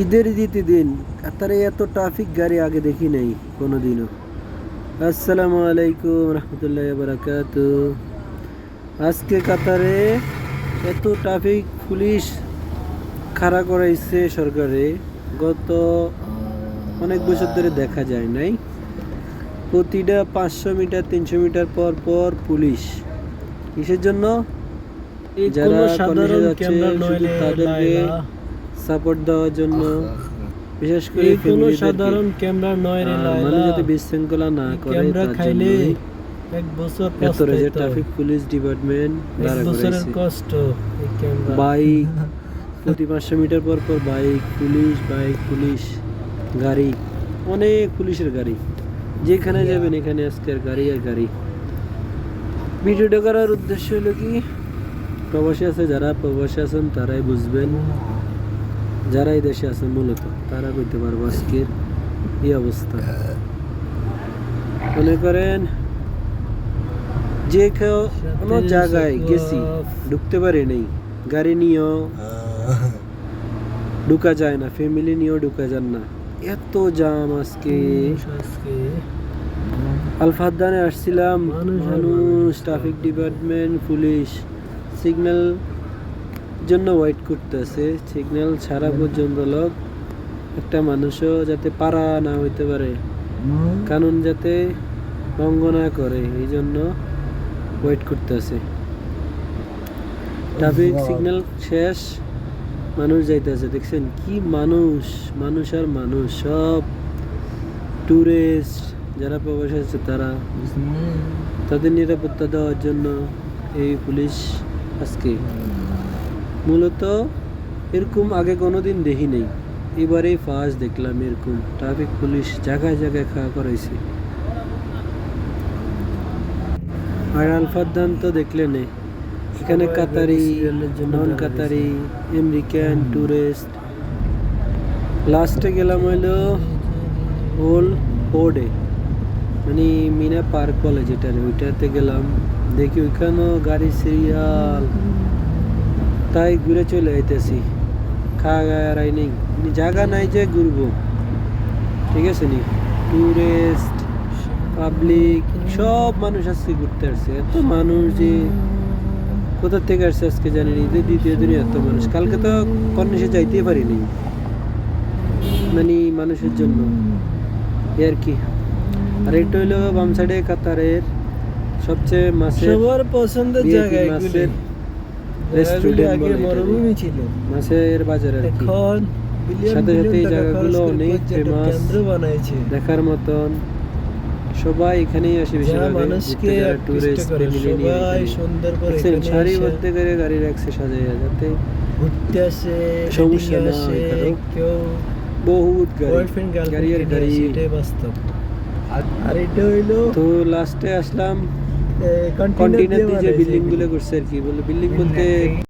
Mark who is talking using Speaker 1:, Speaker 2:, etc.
Speaker 1: ঈদের দ্বিতীয় দিন কাতারে এত ট্রাফিক গাড়ি আগে দেখি নাই কোনোদিনও। আসসালামু আলাইকুম রহমতুল্লাহ বারাকাতু। আজকে কাতারে এত ট্রাফিক পুলিশ খাড়া করাইছে সরকারে, গত অনেক বছর ধরে দেখা যায় নাই। প্রতিটা 500 মিটার 300 মিটার পর পর পুলিশ। কিসের জন্য? যারা কলেজে যাচ্ছে শুধু তাদেরকে সাপোর্ট দেওয়ার জন্য, বিশেষ করে
Speaker 2: কোনো সাধারণ ক্যামেরা নয় রে লায়লা,
Speaker 1: মানুষ যাতে বিশৃঙ্খলা না করে
Speaker 2: ক্যামেরা
Speaker 1: তার
Speaker 2: খাইলে
Speaker 1: জন্য
Speaker 2: এক বছর
Speaker 1: এত যে ট্রাফিক পুলিশ ডিপার্টমেন্ট দাঁড়া
Speaker 2: বছরের
Speaker 1: করাইছে।
Speaker 2: কষ্ট এই ক্যামেরা।
Speaker 1: বাইক প্রতি 500 মিটার পর পর বাইক পুলিশ গাড়ি, অনেক পুলিশের গাড়ি। যেখানে যাবেন এখানে আজকের গাড়ি আর গাড়ি। ভিডিওটা করার উদ্দেশ্য হলো কি, প্রবাসী আছে, যারা প্রবাসী আছেন তারাই বুঝবেন, যারা এই দেশে আছেন মূলত তারা বুঝতে পারবো আজকের এই অবস্থা। মনে করেন যে কোনো জায়গায় গেছি ঢুকতে পারি নাই, গাড়ি নিয়েও ঢুকা যায় না, ফ্যামিলি নিয়েও ঢুকা যান না, এত জাম আজকে। আলফাদানে আসছিলাম, মানুষ ট্রাফিক ডিপার্টমেন্ট পুলিশ সিগন্যাল জন্য ওয়েট করতেছে, সিগন্যাল ছাড়া পর্যন্ত লোক। একটা মানুষও যাতে পারা না হইতে পারে, কানুন যাতে ভঙ্গ না করে, এই জন্য ওয়েট করতেছে। ট্রাফিক সিগন্যাল শেষ, মানুষ যাইতেছে, দেখছেন কি মানুষ আর মানুষ, সব টুরিস্ট যারা প্রবাসী আছে তারা, তাদের নিরাপত্তা দেওয়ার জন্য এই পুলিশ আজকে। মূলত এরকম আগে কোনোদিন দেখি নেই, এবারেই ফার্স্ট দেখলাম এরকম ট্রাফিক পুলিশ জায়গায় জায়গায় খাওয়া করাইছে। আর আলফাদান তো দেখলে নেই, এখানে কাতারি, নন কাতারি, আমেরিকান টুরিস্ট। লাস্টে গেলাম হইলো ওল্ড ওডে, মানে মিনা পার্ক বলে যেটা, ওইটাতে গেলাম। দেখি ওইখানেও গাড়ি সিরিয়াল, তাই ঘুরে চলে আইতেছি। খাওয়া গায় নেই, জায়গা নাই যে ঘুরবো, ঠিক আছে নি। টুরিস্ট পাবলিক সব মানুষ আজকে ঘুরতে আসছে, এত মানুষ যে কোথা থেকে আসছে আজকে জানি নি। দ্বিতীয় দিনে এত মানুষ, কালকে তো কর্নিশে যাইতেই পারিনি, মানে মানুষের জন্য আর কি। আর এটা হইলো বাম সাইডে কাতারের সবচেয়ে
Speaker 2: সবার পছন্দের জায়গা,
Speaker 1: মাছের রেস্টুরেন্ট,
Speaker 2: মরুভূমি ছিল
Speaker 1: মাছের বাজার আর কি।
Speaker 2: এখন
Speaker 1: সাথে সাথে এই জায়গাগুলো অনেক ফেমাস,
Speaker 2: বানাইছে
Speaker 1: দেখার মতন। সবাই এখানেই আসে বেশিরভাগ,
Speaker 2: মানুষকে
Speaker 1: টুরিস্ট ফ্যামিলি নিয়ে।
Speaker 2: সবাই সুন্দর করে
Speaker 1: সারিবদ্ধ করে গাড়ি রাখছে সাজাইয়া, যাতে
Speaker 2: ঘুরতে আসে,
Speaker 1: সমস্যা না
Speaker 2: আসে,
Speaker 1: হয়।
Speaker 2: কেউ
Speaker 1: বহুত
Speaker 2: বয়ফ্রেন্ড
Speaker 1: গাড়ি আর গাড়ি,
Speaker 2: এটাই বাস্তব। আর এটা হইলো
Speaker 1: তো লাস্টে আসলাম
Speaker 2: কন্টেইনার
Speaker 1: কন্টেইনার দিয়ে যে
Speaker 2: দিয়ে
Speaker 1: বিল্ডিং গুলো করছে আর কি, বলে বিল্ডিং বলতে